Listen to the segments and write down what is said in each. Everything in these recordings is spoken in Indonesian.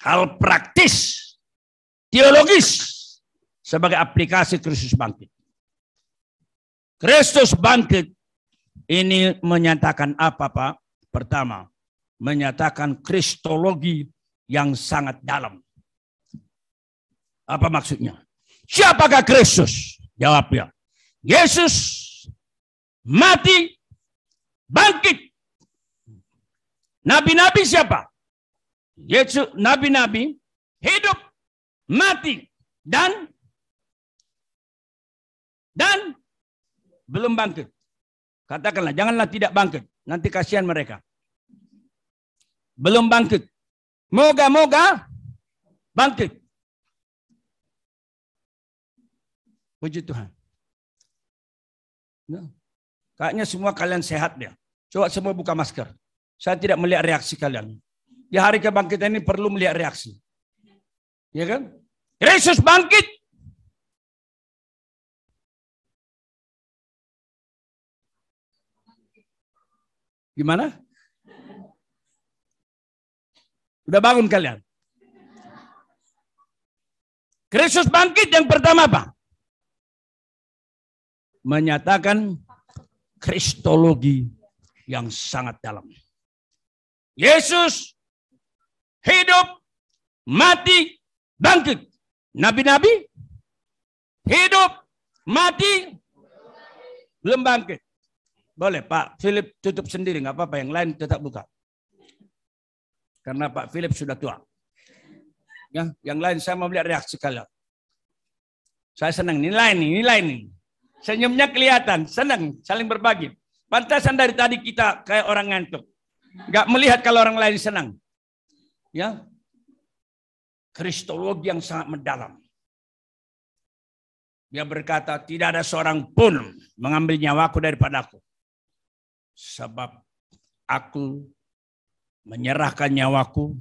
hal praktis, teologis sebagai aplikasi Kristus bangkit. Kristus bangkit ini menyatakan apa, Pak? Pertama, menyatakan kristologi yang sangat dalam. Apa maksudnya? Siapakah Kristus? Jawabnya, Yesus mati, bangkit. Nabi-nabi siapa? Yesus, nabi-nabi hidup, mati, dan belum bangkit. Katakanlah, janganlah tidak bangkit. Nanti kasihan mereka. Belum bangkit. Moga-moga bangkit. Puji Tuhan. Nah, kayaknya semua kalian sehat ya. Coba semua buka masker. Saya tidak melihat reaksi kalian. Di hari kebangkitan ini perlu melihat reaksi. Ya kan? Yesus bangkit. Gimana? Udah bangun kalian? Kristus bangkit yang pertama apa? Menyatakan kristologi yang sangat dalam. Yesus hidup, mati, bangkit. Nabi-nabi hidup, mati, belum bangkit. Boleh Pak Philip tutup sendiri, nggak apa-apa, yang lain tetap buka. Karena Pak Philip sudah tua. Ya, yang lain saya mau lihat reaksi kalian. Saya senang, nilai nih. Senyumnya kelihatan, senang, saling berbagi. Pantasan dari tadi kita kayak orang ngantuk. Nggak melihat kalau orang lain senang. Ya, kristologi yang sangat mendalam. Dia berkata, tidak ada seorang pun mengambil nyawaku daripadaku. Sebab aku menyerahkan nyawaku,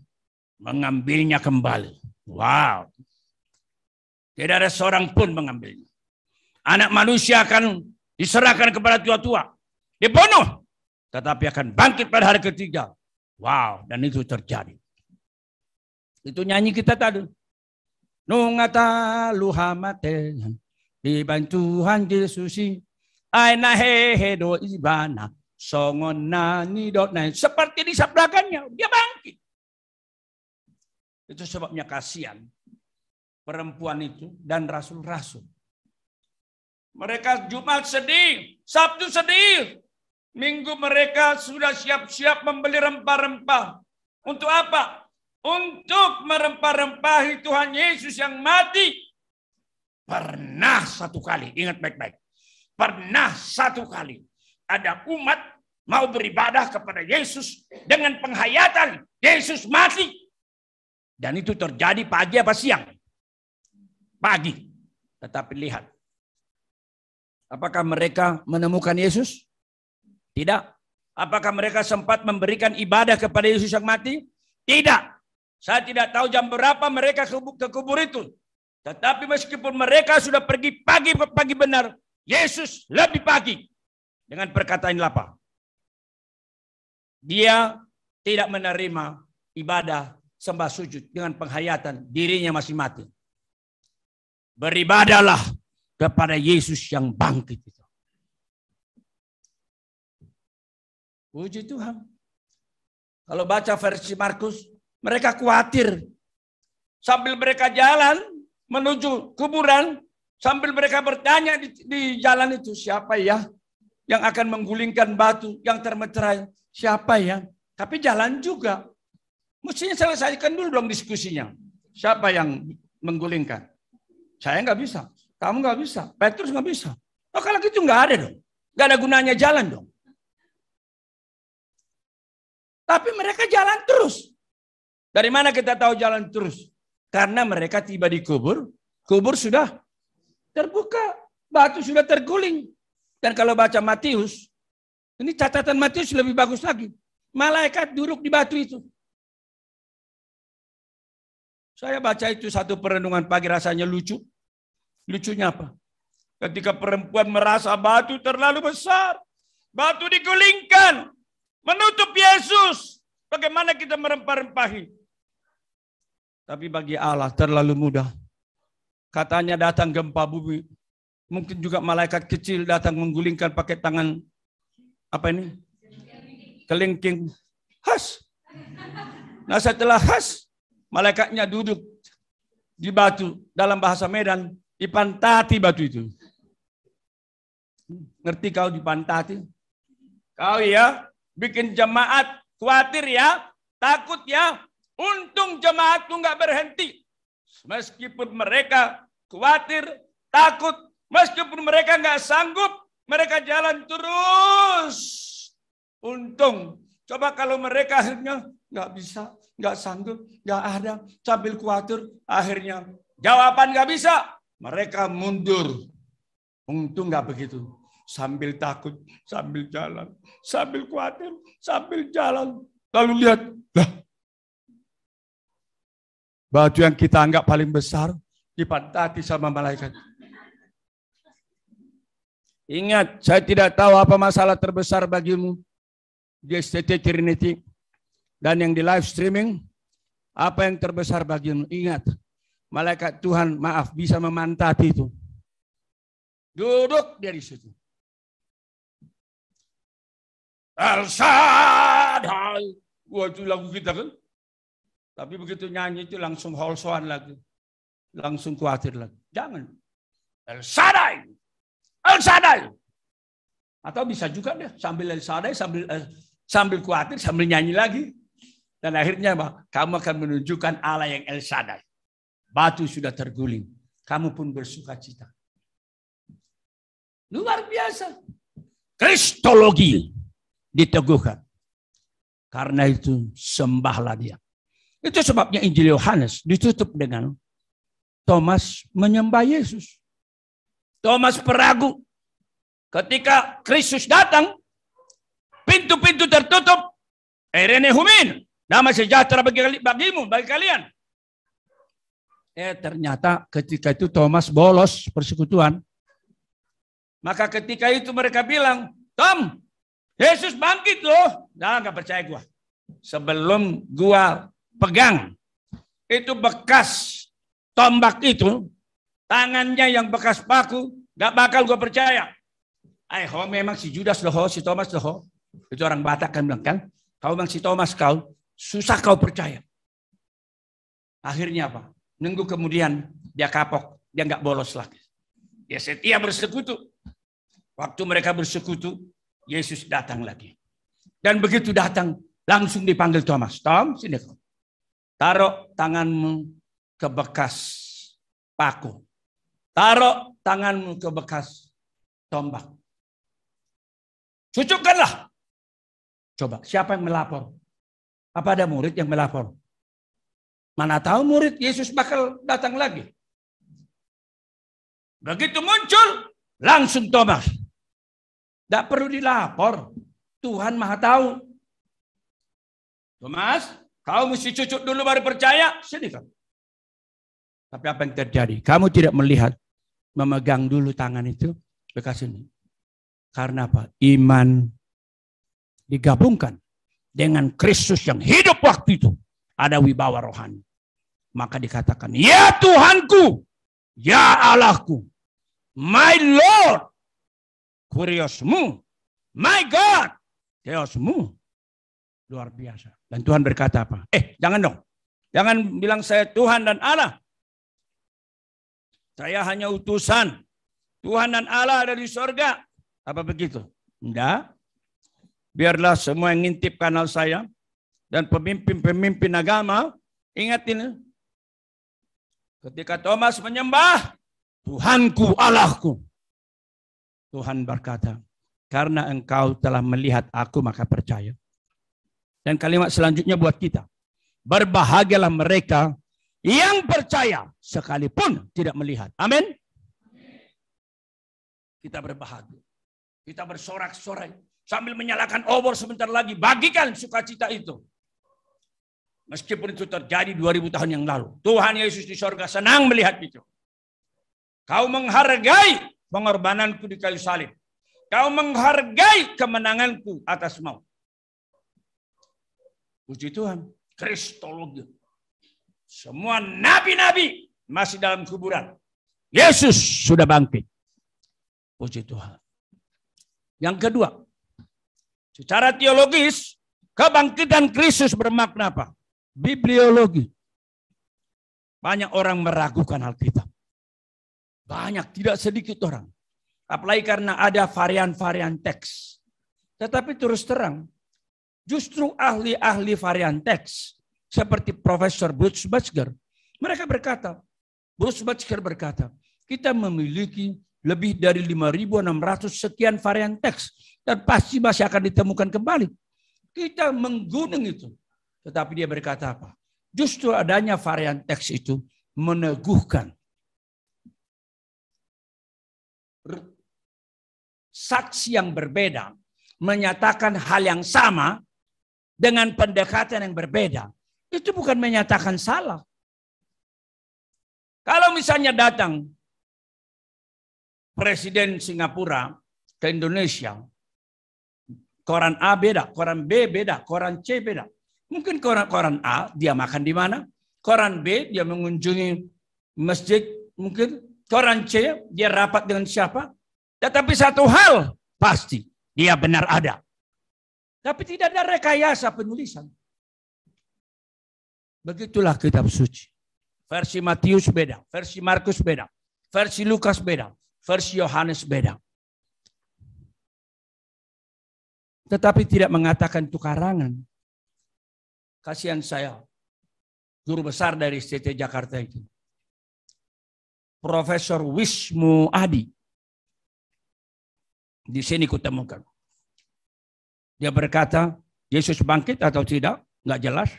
mengambilnya kembali. Wow. Tidak ada seorang pun mengambilnya. Anak manusia akan diserahkan kepada tua-tua. Dibunuh. Tetapi akan bangkit pada hari ketiga. Wow. Dan itu terjadi. Itu nyanyi kita tadi. Nungata luhamate. Dibantuhan Yesusi. Aina hehe do ibana. Songon nani dot nani. Seperti disabdakannya. Dia bangkit. Itu sebabnya kasihan. Perempuan itu dan rasul-rasul. Mereka Jumat sedih. Sabtu sedih. Minggu mereka sudah siap-siap membeli rempah-rempah. Untuk apa? Untuk merempah-rempahi Tuhan Yesus yang mati. Pernah satu kali. Ingat baik-baik. Pernah satu kali. Ada umat mau beribadah kepada Yesus dengan penghayatan Yesus mati. Dan itu terjadi pagi apa siang? Pagi. Tetapi lihat. Apakah mereka menemukan Yesus? Tidak. Apakah mereka sempat memberikan ibadah kepada Yesus yang mati? Tidak. Saya tidak tahu jam berapa mereka ke kubur itu. Tetapi meskipun mereka sudah pergi pagi benar, Yesus lebih pagi. Dengan perkataan apa? Dia tidak menerima ibadah sembah sujud dengan penghayatan dirinya masih mati. Beribadahlah kepada Yesus yang bangkit itu. Puji Tuhan. Kalau baca versi Markus, mereka khawatir. Sambil mereka jalan menuju kuburan, sambil mereka bertanya di jalan itu, siapa ya yang akan menggulingkan batu yang termeterai? Siapa ya? Tapi jalan juga. Mestinya selesaikan dulu dong diskusinya. Siapa yang menggulingkan? Saya nggak bisa. Kamu nggak bisa. Petrus nggak bisa. Oh, kalau gitu nggak ada dong. Nggak ada gunanya jalan dong. Tapi mereka jalan terus. Dari mana kita tahu jalan terus? Karena mereka tiba di kubur. Kubur sudah terbuka. Batu sudah terguling. Dan kalau baca Matius, ini catatan Matius lebih bagus lagi. Malaikat duduk di batu itu. Saya baca itu satu perenungan pagi rasanya lucu. Lucunya apa? Ketika perempuan merasa batu terlalu besar. Batu digulingkan. Menutup Yesus. Bagaimana kita merempah-rempahi? Tapi bagi Allah terlalu mudah. Katanya datang gempa bumi. Mungkin juga malaikat kecil datang menggulingkan pakai tangan apa ini? Kelingking. Has. Nah setelah has, malaikatnya duduk di batu. Dalam bahasa Medan, dipantati batu itu. Ngerti kau dipantati? Kau ya bikin jemaat khawatir ya, takut ya. Untung jemaat itu nggak berhenti. Meskipun mereka khawatir, takut, meskipun mereka nggak sanggup, mereka jalan terus. Untung. Coba kalau mereka akhirnya nggak bisa, nggak sanggup, nggak ada, sambil khawatir, akhirnya jawaban nggak bisa, mereka mundur. Untung nggak begitu. Sambil takut, sambil jalan, sambil khawatir, sambil jalan. Lalu lihat, lah, batu yang kita anggap paling besar dipantati sama malaikat. Ingat, saya tidak tahu apa masalah terbesar bagimu di STT Trinity dan yang di live streaming. Apa yang terbesar bagimu? Ingat, malaikat Tuhan, maaf, bisa memantati itu. Duduk dari situ. El Shaddai. Wah, itu lagu kita kan. Tapi begitu nyanyi itu langsung holsoan lagi. Langsung khawatir lagi. Jangan. El Shaddai. El Shaddai. Atau bisa juga deh sambil El Shaddai, sambil khawatir, sambil nyanyi lagi. Dan akhirnya kamu akan menunjukkan Allah yang El Shaddai. Batu sudah terguling. Kamu pun bersuka cita. Luar biasa. Kristologi diteguhkan. Karena itu sembahlah dia. Itu sebabnya Injil Yohanes ditutup dengan Thomas menyembah Yesus. Thomas peragu. Ketika Kristus datang, pintu-pintu tertutup. Irene Humin, damai sejahtera bagimu, bagi kalian. Ternyata ketika itu Thomas bolos persekutuan. Maka ketika itu mereka bilang, Tom, Yesus bangkit loh. Nah, nggak percaya gua. Sebelum gua pegang itu bekas tombak itu, tangannya yang bekas paku, nggak bakal gua percaya. Memang si Judas loh, si Thomas loh. Itu orang Batak kan bilang kan, kau memang si Thomas kau, susah kau percaya. Akhirnya apa? Nunggu kemudian dia kapok, dia nggak bolos lagi. Dia setia bersekutu. Waktu mereka bersekutu, Yesus datang lagi. Dan begitu datang, langsung dipanggil Thomas. Tom, sini kau. Taruh tanganmu ke bekas paku. Taruh tanganmu ke bekas tombak. Cucukkanlah. Coba, siapa yang melapor? Apa ada murid yang melapor? Mana tahu murid Yesus bakal datang lagi. Begitu muncul, langsung Thomas. Tidak perlu dilapor. Tuhan Maha tahu. Thomas, kau mesti cucuk dulu baru percaya. Sini kau. Tapi apa yang terjadi? Kamu tidak melihat, memegang dulu tangan itu, bekas ini. Karena apa? Iman digabungkan dengan Kristus yang hidup waktu itu. Ada wibawa rohani. Maka dikatakan, ya Tuhanku, ya Allahku, my Lord, kuriosmu, my God, teosmu. Luar biasa. Dan Tuhan berkata apa? Jangan dong. Jangan bilang saya Tuhan dan Allah. Saya hanya utusan. Tuhan dan Allah ada di surga. Apa begitu? Enggak. Biarlah semua yang ngintip kanal saya dan pemimpin-pemimpin agama ingat ini. Ketika Thomas menyembah, Tuhanku, Allahku. Tuhan berkata, karena engkau telah melihat aku maka percaya. Dan kalimat selanjutnya buat kita. Berbahagialah mereka yang percaya sekalipun tidak melihat. Amin. Kita berbahagia. Kita bersorak-sorai. Sambil menyalakan obor sebentar lagi. Bagikan sukacita itu. Meskipun itu terjadi 2000 tahun yang lalu. Tuhan Yesus di surga senang melihat itu. Kau menghargai pengorbananku di kayu salib. Kau menghargai kemenanganku atas maut. Puji Tuhan. Kristologi. Semua nabi-nabi masih dalam kuburan. Yesus sudah bangkit. Puji Tuhan. Yang kedua, secara teologis, kebangkitan Kristus bermakna apa? Bibliologi. Banyak orang meragukan Alkitab. Banyak, tidak sedikit orang. Apalagi karena ada varian-varian teks. Tetapi terus terang, justru ahli-ahli varian teks, seperti Profesor Bruce Baker, mereka berkata, kita memiliki lebih dari 5.600 sekian varian teks. Dan pasti masih akan ditemukan kembali. Kita menggunung itu. Tetapi dia berkata apa? Justru adanya varian teks itu meneguhkan saksi yang berbeda, menyatakan hal yang sama dengan pendekatan yang berbeda. Itu bukan menyatakan salah. Kalau misalnya datang Presiden Singapura ke Indonesia, koran A beda, koran B beda, koran C beda. Mungkin koran A dia makan di mana, koran B dia mengunjungi masjid, mungkin koran C dia rapat dengan siapa. Tetapi satu hal pasti, dia benar ada. Tapi tidak ada rekayasa penulisan. Begitulah kitab suci. Versi Matius beda, versi Markus beda, versi Lukas beda, versi Yohanes beda. Tetapi tidak mengatakan itu karangan. Kasihan saya, guru besar dari STT Jakarta itu. Profesor Wismu Adi. Di sini kutemukan. Dia berkata, Yesus bangkit atau tidak? Nggak jelas.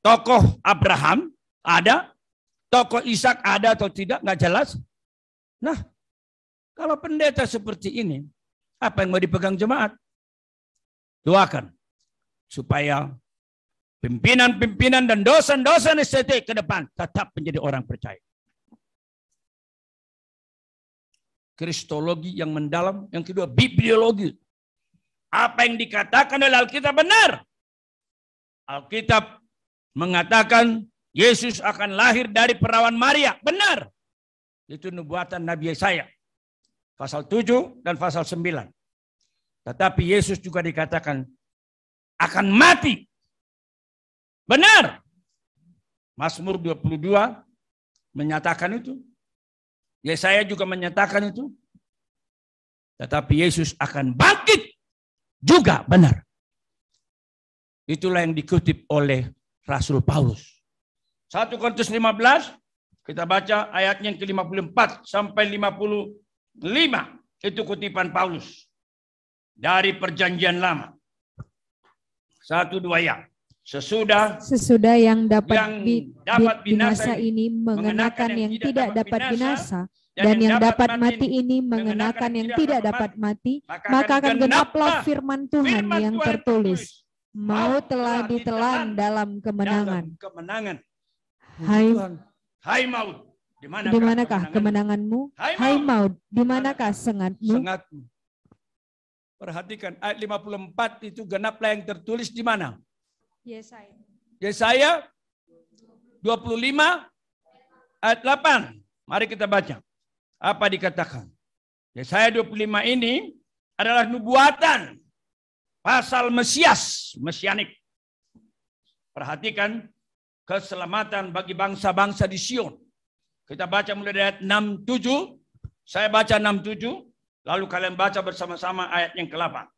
Tokoh Abraham ada. Tokoh Ishak ada atau tidak? Nggak jelas. Nah, kalau pendeta seperti ini, apa yang mau dipegang jemaat? Doakan. Supaya pimpinan-pimpinan dan dosen-dosen STT ke depan tetap menjadi orang percaya. Kristologi yang mendalam. Yang kedua, bibliologi. Apa yang dikatakan oleh Alkitab benar. Alkitab mengatakan Yesus akan lahir dari perawan Maria. Benar. Itu nubuatan Nabi Yesaya. Pasal 7 dan pasal 9. Tetapi Yesus juga dikatakan akan mati. Benar. Mazmur 22 menyatakan itu. Yesaya juga menyatakan itu. Tetapi Yesus akan bangkit juga benar. Itulah yang dikutip oleh Rasul Paulus. 1 Korintus 15, kita baca ayatnya yang ke-54 sampai 55. Itu kutipan Paulus dari Perjanjian Lama. 1-2 ya. Sesudah yang dapat binasa ini mengenakan yang tidak dapat binasa, dan yang dapat mati ini mengenakan yang tidak dapat mati, maka akan genaplah firman Tuhan yang tertulis, maut telah ditelan dalam kemenangan. Hai maut, di manakah kemenanganmu? Hai maut, di manakah sengatmu? Perhatikan ayat 54 itu genaplah yang tertulis di mana? Yesaya 25 ayat 8. Mari kita baca. Apa dikatakan? Yesaya 25 ini adalah nubuatan pasal Mesias, mesianik. Perhatikan keselamatan bagi bangsa-bangsa di Sion. Kita baca mulai dari ayat 6-7. Saya baca 6-7. Lalu kalian baca bersama-sama ayat yang ke-8.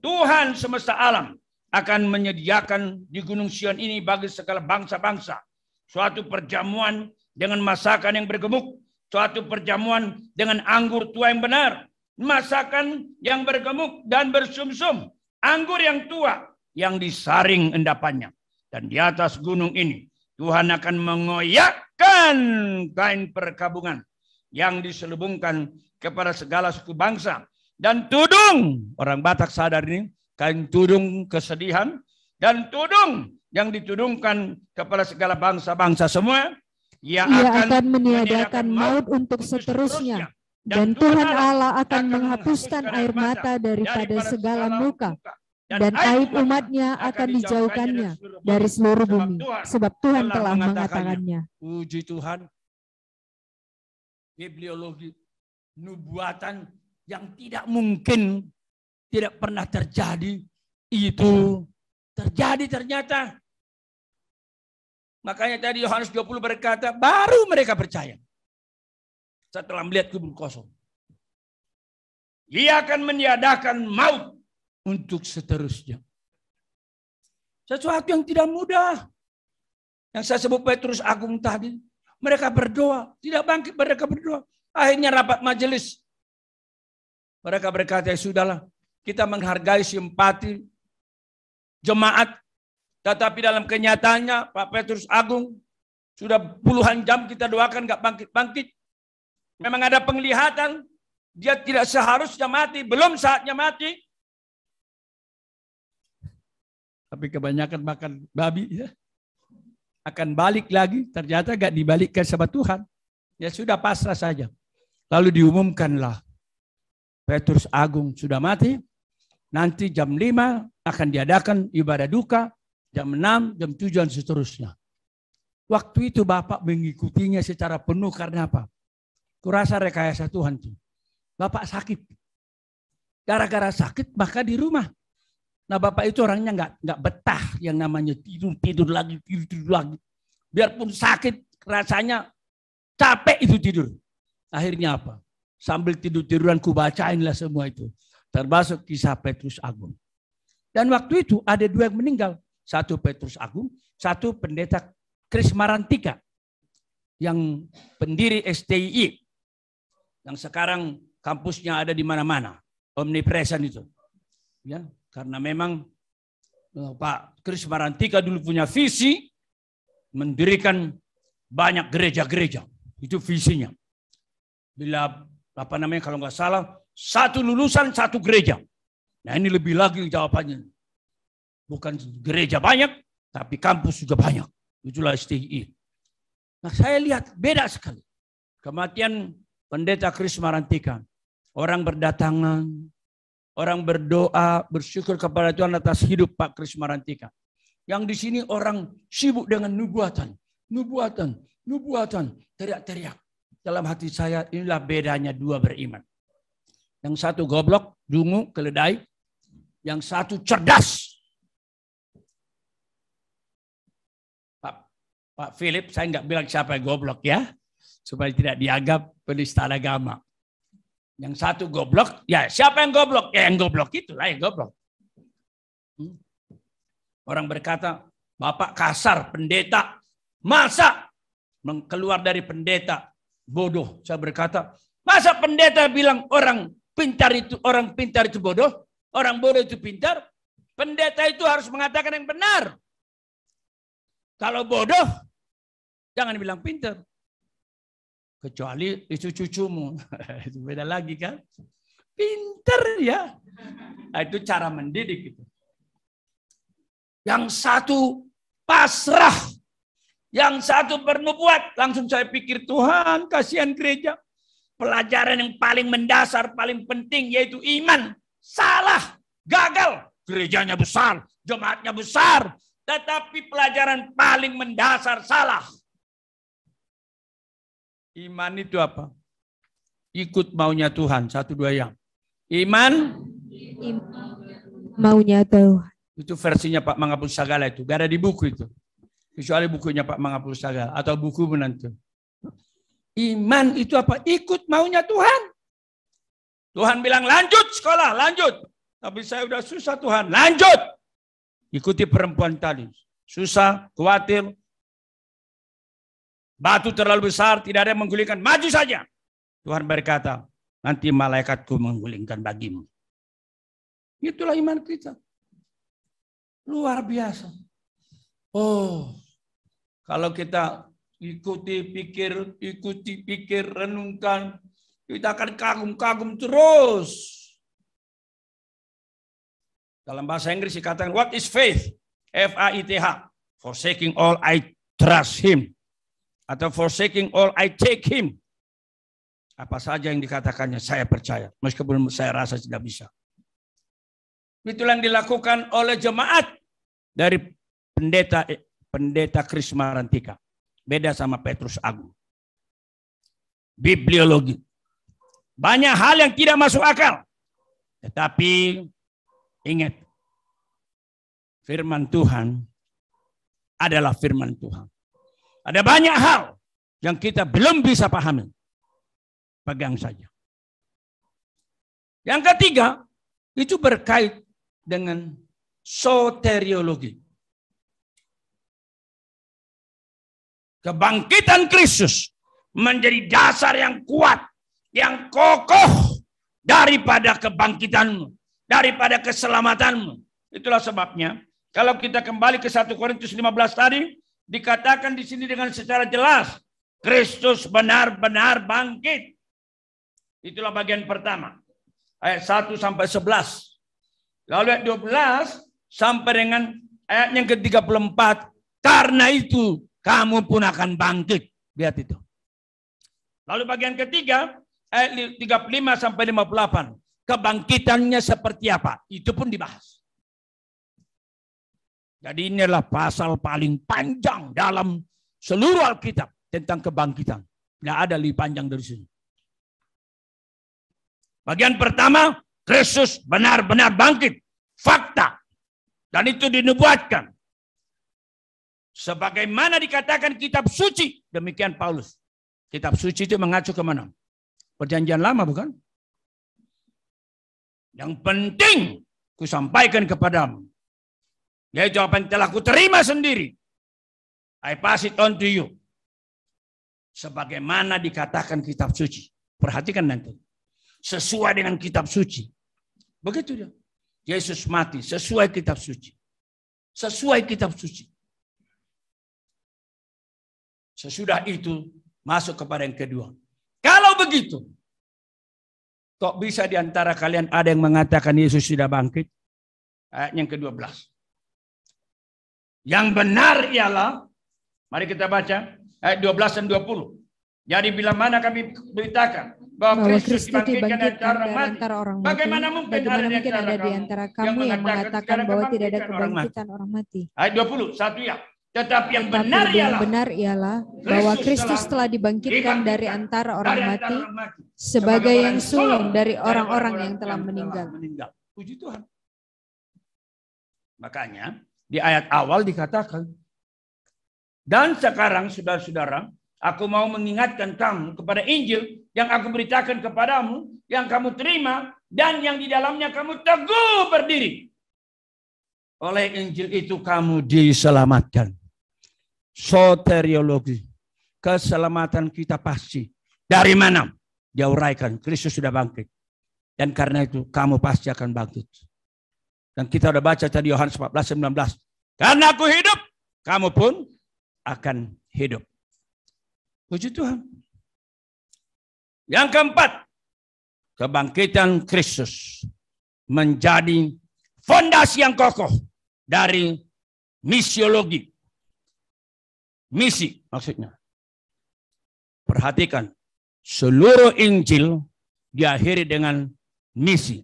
Tuhan semesta alam akan menyediakan di Gunung Sion ini bagi segala bangsa-bangsa suatu perjamuan dengan masakan yang bergemuk, suatu perjamuan dengan anggur tua yang benar, masakan yang bergemuk dan bersumsum, anggur yang tua yang disaring endapannya. Dan di atas gunung ini Tuhan akan mengoyakkan kain perkabungan yang diselubungkan kepada segala suku bangsa, dan tudung, orang Batak sadar ini, kain tudung kesedihan, dan tudung yang ditudungkan kepada segala bangsa-bangsa semua. Ia akan meniadakan maut untuk seterusnya. Dan Tuhan Allah akan menghapuskan air mata daripada segala muka. dan aib umatnya akan dijauhkannya dari seluruh bumi, sebab Tuhan telah mengatakannya. Puji Tuhan. Bibliologi, nubuatan yang tidak mungkin, tidak pernah terjadi, itu terjadi ternyata. Makanya tadi Yohanes 20 berkata, baru mereka percaya setelah melihat kubur kosong. Ia akan meniadakan maut untuk seterusnya. Sesuatu yang tidak mudah. Yang saya sebut Petrus Agung tadi. Mereka berdoa. Tidak bangkit, mereka berdoa. Akhirnya rapat majelis. Mereka berkata, ya sudahlah. Kita menghargai simpati jemaat. Tetapi dalam kenyataannya Pak Petrus Agung. Sudah puluhan jam kita doakan gak bangkit-bangkit. Memang ada penglihatan. Dia tidak seharusnya mati. Belum saatnya mati. Tapi kebanyakan makan babi ya. Akan balik lagi, ternyata gak dibalikkan sama Tuhan. Ya sudah pasrah saja. Lalu diumumkanlah. Petrus Agung sudah mati. Nanti jam 5 akan diadakan ibadah duka. Jam 6, jam 7 dan seterusnya. Waktu itu Bapak mengikutinya secara penuh karena apa? Kurasa rekayasa Tuhan itu. Bapak sakit. Gara-gara sakit maka di rumah. Nah Bapak itu orangnya nggak betah yang namanya tidur lagi. Biarpun sakit rasanya capek itu tidur. Akhirnya apa? Sambil tiduran ku bacainlah semua itu. Termasuk kisah Petrus Agung. Dan waktu itu ada 2 yang meninggal. Satu Petrus Agung, satu pendeta Kris Marantika. Yang pendiri STII. Yang sekarang kampusnya ada di mana-mana. Omnipresent itu. Ya. Karena memang Pak Kris Marantika dulu punya visi mendirikan banyak gereja-gereja. Itu visinya. Bila kalau nggak salah 1 lulusan 1 gereja. Nah ini lebih lagi jawabannya. Bukan gereja banyak, tapi kampus juga banyak. Itulah STI. Nah saya lihat beda sekali. Kematian pendeta Kris Marantika. Orang berdatangan. Orang berdoa, bersyukur kepada Tuhan atas hidup Pak Kris Marantika. Yang di sini orang sibuk dengan nubuatan. Teriak-teriak. Dalam hati saya, inilah bedanya 2 beriman. Yang satu goblok, dungu, keledai. Yang satu cerdas. Pak Philip, saya nggak bilang siapa yang goblok ya. Supaya tidak dianggap penista agama. Yang satu goblok, ya siapa yang goblok? Ya yang goblok itulah yang goblok. Orang berkata, Bapak kasar, pendeta. Masa keluar dari pendeta bodoh? Saya berkata, masa pendeta bilang orang pintar itu bodoh? Orang bodoh itu pintar? Pendeta itu harus mengatakan yang benar. Kalau bodoh, jangan bilang pintar. Kecuali itu cucumu. Itu beda lagi kan. Pinter ya. Nah, itu cara mendidik. Itu. Yang satu pasrah. Yang satu bernubuat. Langsung saya pikir Tuhan kasihan gereja. Pelajaran yang paling mendasar, paling penting yaitu iman. Salah. Gagal. Gerejanya besar. Jemaatnya besar. Tetapi pelajaran paling mendasar salah. Iman itu apa? Ikut maunya Tuhan. 1, 2 yang. Iman. Maunya Tuhan. Itu versinya Pak Mangapul Sagala itu. Gak ada di buku itu. Kecuali bukunya Pak Mangapul Sagala. Atau buku menantu. Iman itu apa? Ikut maunya Tuhan. Tuhan bilang lanjut sekolah. Lanjut. Tapi saya udah susah Tuhan. Lanjut. Ikuti perempuan tadi. Susah, khawatir. Batu terlalu besar, tidak ada yang menggulingkan. Maju saja. Tuhan berkata, nanti malaikatku menggulingkan bagimu. Itulah iman kita. Luar biasa. Oh, kalau kita ikuti pikir, renungkan, kita akan kagum-kagum terus. Dalam bahasa Inggris dikatakan, what is faith? F-A-I-T-H. Forsaking all, I trust him. Atau forsaking all, I take him. Apa saja yang dikatakannya, saya percaya. Meskipun saya rasa tidak bisa. Itulah yang dilakukan oleh jemaat dari pendeta Kris Marantika. Beda sama Petrus Agung. Bibliologi. Banyak hal yang tidak masuk akal. Tetapi ingat, firman Tuhan adalah firman Tuhan. Ada banyak hal yang kita belum bisa pahami. Pegang saja. Yang ketiga, itu berkait dengan soteriologi. Kebangkitan Kristus menjadi dasar yang kuat, yang kokoh daripada kebangkitanmu, daripada keselamatanmu. Itulah sebabnya kalau kita kembali ke 1 Korintus 15 tadi, dikatakan di sini dengan secara jelas, Kristus benar-benar bangkit. Itulah bagian pertama. Ayat 1 sampai 11. Lalu ayat 12 sampai dengan ayat yang ke-34. Karena itu kamu pun akan bangkit. Lihat itu. Lalu bagian ketiga, ayat 35 sampai 58. Kebangkitannya seperti apa? Itu pun dibahas. Jadi inilah pasal paling panjang dalam seluruh Alkitab tentang kebangkitan. Tidak ada lebih panjang dari sini. Bagian pertama, Kristus benar-benar bangkit. Fakta. Dan itu dinubuatkan. Sebagaimana dikatakan kitab suci. Demikian Paulus. Kitab suci itu mengacu kemana? Perjanjian lama bukan? Yang penting kusampaikan kepadamu. Yaitu apa yang telah kuterima sendiri. I pass it on to you. Sebagaimana dikatakan kitab suci. Perhatikan nanti. Sesuai dengan kitab suci. Begitu dia. Yesus mati sesuai kitab suci. Sesuai kitab suci. Sesudah itu masuk kepada yang kedua. Kalau begitu, kok bisa di antara kalian ada yang mengatakan Yesus sudah bangkit? Ayat yang ke-12. Yang benar ialah, mari kita baca ayat 12 dan 20. Jadi bila mana kami beritakan bahwa Kristus dibangkitkan dari antara orang mati, bagaimana mungkin ada di antara kamu yang mengatakan bahwa tidak ada kebangkitan orang mati? Ayat 20, satu ya. Tetapi yang benar ialah bahwa Kristus telah dibangkitkan dari antara orang mati sebagai yang sulung dari orang-orang yang telah meninggal. Puji Tuhan. Makanya di ayat awal dikatakan, dan sekarang saudara-saudara, aku mau mengingatkan kamu kepada Injil yang aku beritakan kepadamu, yang kamu terima, dan yang di dalamnya kamu teguh berdiri. Oleh Injil itu kamu diselamatkan. Soteriologi. Keselamatan kita pasti. Dari mana? Dia uraikan, Kristus sudah bangkit. Dan karena itu kamu pasti akan bangkit. Dan kita sudah baca tadi Yohanes 14:19. Karena aku hidup, kamu pun akan hidup. Puji Tuhan. Yang keempat, kebangkitan Kristus menjadi fondasi yang kokoh dari misiologi. Misi maksudnya. Perhatikan, seluruh Injil diakhiri dengan misi.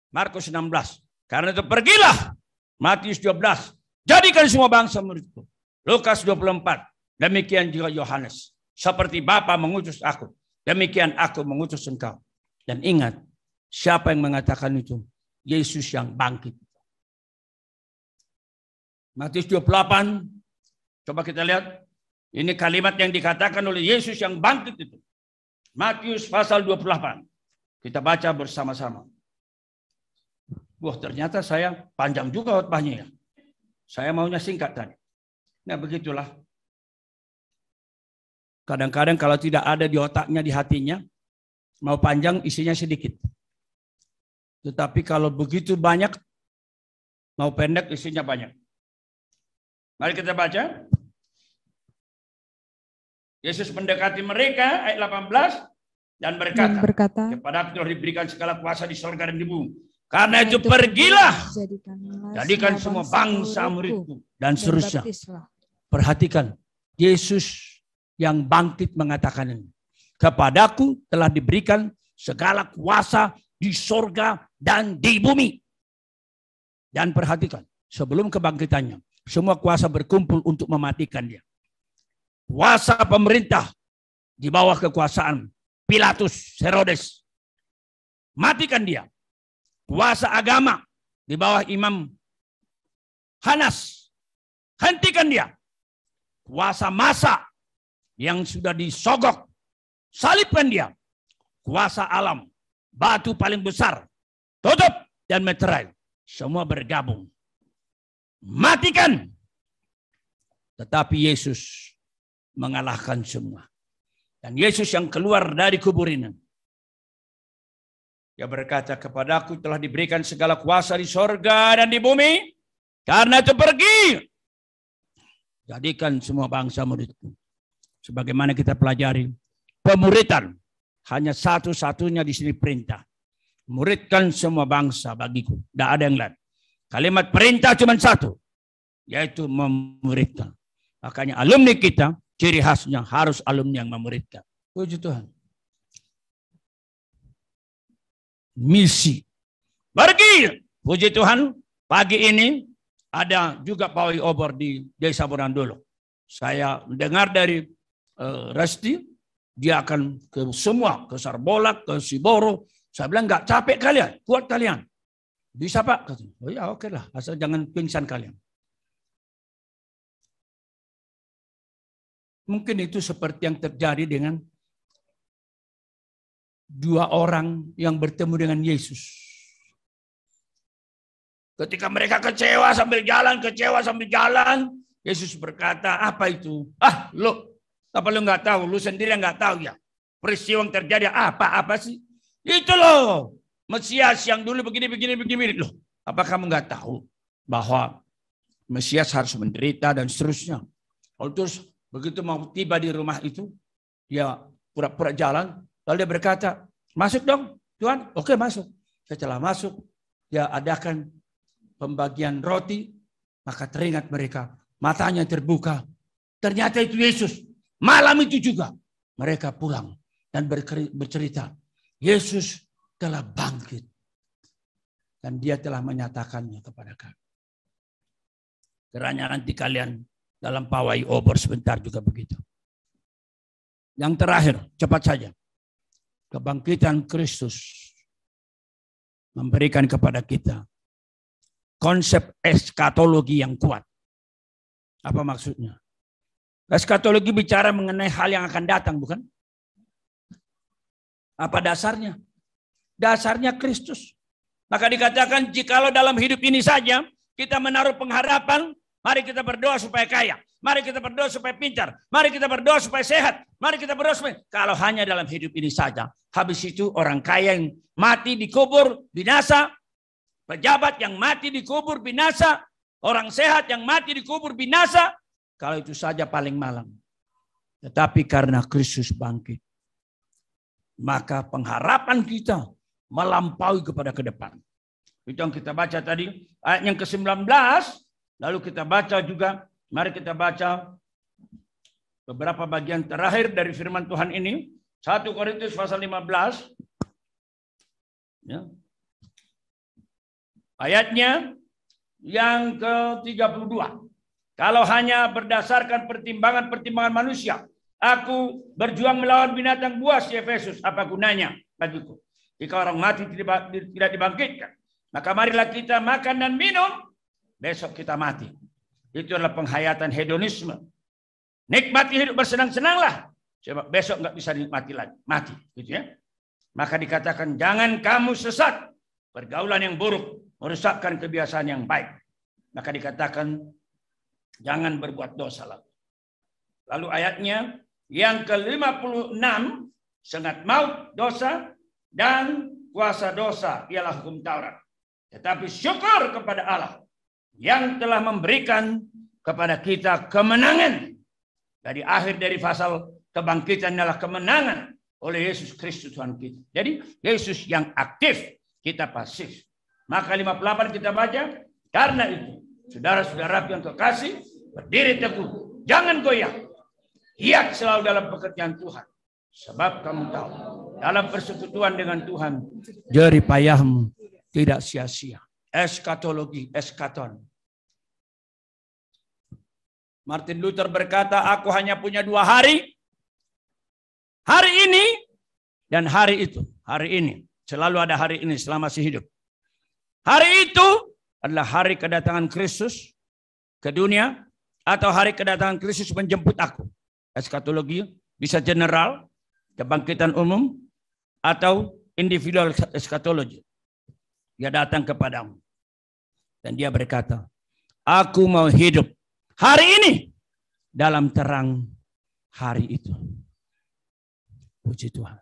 Markus 16. Karena itu pergilah. Matius 12. Jadikan semua bangsa muridku. Lukas 24. Demikian juga Yohanes. Seperti Bapa mengutus aku, demikian aku mengutus engkau. Dan ingat, siapa yang mengatakan itu? Yesus yang bangkit. Matius 28. Coba kita lihat. Ini kalimat yang dikatakan oleh Yesus yang bangkit itu. Matius pasal 28. Kita baca bersama-sama. Wah, ternyata saya panjang juga khotbahnya ya. Saya maunya singkat tadi. Nah, begitulah. Kadang-kadang kalau tidak ada di otaknya, di hatinya, mau panjang isinya sedikit. Tetapi kalau begitu banyak, mau pendek isinya banyak. Mari kita baca. Yesus mendekati mereka, ayat 18, dan berkata, kepada telah diberikan segala kuasa di surga dan di bumi. Karena itu pergilah, jadikan semua bangsa muridku, dan seterusnya. Perhatikan, Yesus yang bangkit mengatakan ini. Kepadaku telah diberikan segala kuasa di surga dan di bumi. Dan perhatikan, sebelum kebangkitannya, semua kuasa berkumpul untuk mematikan dia. Kuasa pemerintah di bawah kekuasaan Pilatus, Herodes, matikan dia. Kuasa agama di bawah Imam Hanas, hentikan dia. Kuasa massa yang sudah disogok, salibkan dia. Kuasa alam, batu paling besar, tutup dan meterai, semua bergabung. Matikan. Tetapi Yesus mengalahkan semua. Dan Yesus yang keluar dari kubur ini, dia berkata, kepadaku telah diberikan segala kuasa di sorga dan di bumi. Karena itu pergi, jadikan semua bangsa muridku. Sebagaimana kita pelajari, pemuridan hanya satu-satunya di sini perintah. Muridkan semua bangsa bagiku. Tidak ada yang lain. Kalimat perintah cuma satu, yaitu memuridkan. Makanya alumni kita, ciri khasnya harus alumni yang memuridkan. Puji Tuhan. Misi. Pergi. Puji Tuhan, pagi ini ada juga pawai obor di Desa Borandolo. Saya dengar dari Resti, dia akan ke semua, ke Sarbolak, ke Siboro. Saya bilang, nggak capek kalian, kuat kalian. Bisa Pak? Oh ya oke lah, asal jangan pingsan kalian. Mungkin itu seperti yang terjadi dengan dua orang yang bertemu dengan Yesus. Ketika mereka kecewa sambil jalan, Yesus berkata, apa itu? Apa lu nggak tahu? Lu sendiri nggak tahu ya? Peristiwa yang terjadi apa sih? Itu loh, Mesias yang dulu begini loh. Apa kamu nggak tahu bahwa Mesias harus menderita dan seterusnya? Terus begitu mau tiba di rumah itu, dia pura-pura jalan, lalu dia berkata, masuk dong, Tuhan. Oke masuk. Setelah masuk, dia adakan pembagian roti, maka teringat mereka, matanya terbuka. Ternyata itu Yesus. Malam itu juga mereka pulang dan bercerita, Yesus telah bangkit. Dan dia telah menyatakannya kepada kami. Kiranya nanti kalian dalam pawai obor sebentar juga begitu. Yang terakhir, cepat saja. Kebangkitan Kristus memberikan kepada kita konsep eskatologi yang kuat. Apa maksudnya? Eskatologi bicara mengenai hal yang akan datang, bukan? Apa dasarnya? Dasarnya Kristus. Maka dikatakan jikalau dalam hidup ini saja kita menaruh pengharapan, mari kita berdoa supaya kaya. Mari kita berdoa supaya pintar. Mari kita berdoa supaya sehat. Mari kita berdoa supaya... Kalau hanya dalam hidup ini saja, habis itu orang kaya yang mati dikubur binasa, pejabat yang mati dikubur binasa, orang sehat yang mati dikubur binasa. Kalau itu saja paling malang. Tetapi karena Kristus bangkit, maka pengharapan kita melampaui kepada ke depan. Itu yang kita baca tadi, ayat yang ke-19, lalu kita baca juga, mari kita baca beberapa bagian terakhir dari firman Tuhan ini. 1 Korintus pasal 15. Ya. Ayatnya yang ke-32. Kalau hanya berdasarkan pertimbangan-pertimbangan manusia, aku berjuang melawan binatang buas di Efesus, apa gunanya bagiku? Jika orang mati tidak dibangkitkan, maka marilah kita makan dan minum, besok kita mati. Itu adalah penghayatan hedonisme. Nikmati hidup, bersenang-senanglah, sebab besok nggak bisa dinikmati lagi, mati, gitu ya. Maka dikatakan jangan kamu sesat, pergaulan yang buruk merusakkan kebiasaan yang baik. Maka dikatakan jangan berbuat dosa lagi. Lalu ayatnya yang ke-56, sengat maut dosa dan kuasa dosa ialah hukum Taurat. Tetapi syukur kepada Allah yang telah memberikan kepada kita kemenangan. Dari akhir dari pasal kebangkitan adalah kemenangan oleh Yesus Kristus Tuhan kita. Jadi Yesus yang aktif, kita pasif. Maka 58 kita baca, karena itu saudara-saudara yang kekasih, berdiri teguh, jangan goyah. Giat selalu dalam pekerjaan Tuhan. Sebab kamu tahu, dalam persekutuan dengan Tuhan, jerih payahmu tidak sia-sia. Eskatologi, eskaton. Martin Luther berkata, aku hanya punya 2 hari. Hari ini dan hari itu. Hari ini. Selalu ada hari ini selama masih hidup. Hari itu adalah hari kedatangan Kristus ke dunia. Atau hari kedatangan Kristus menjemput aku. Eskatologi bisa general, kebangkitan umum, atau individual eskatologi. Dia datang kepadamu. Dan dia berkata, aku mau hidup hari ini dalam terang hari itu. Puji Tuhan.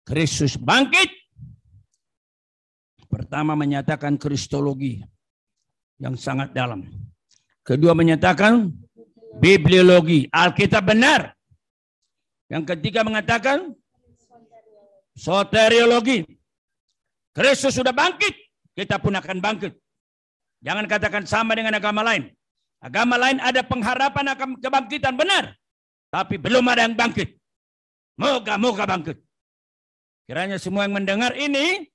Kristus bangkit. Pertama menyatakan kristologi yang sangat dalam. Kedua menyatakan bibliologi, Alkitab benar. Yang ketiga mengatakan soteriologi. Kristus sudah bangkit, kita pun akan bangkit. Jangan katakan sama dengan agama lain. Agama lain ada pengharapan akan kebangkitan benar, tapi belum ada yang bangkit. Moga-moga bangkit. Kiranya semua yang mendengar ini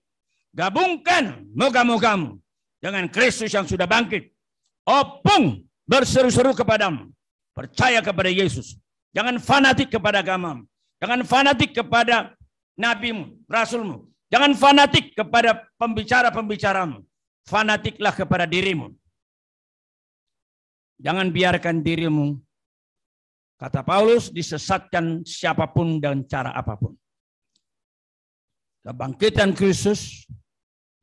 gabungkan moga-mogamu dengan Kristus yang sudah bangkit. Opung berseru-seru kepadamu. Percaya kepada Yesus. Jangan fanatik kepada agamamu. Jangan fanatik kepada nabimu, rasulmu. Jangan fanatik kepada pembicara-pembicaramu. Fanatiklah kepada dirimu. Jangan biarkan dirimu, kata Paulus, disesatkan siapapun dan cara apapun. Kebangkitan Kristus.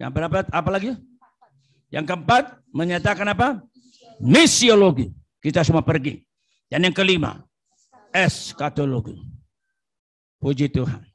Yang berapa? Apa lagi? Yang keempat menyatakan apa? Misiologi. Kita semua pergi. Dan yang kelima, eskatologi. Puji Tuhan.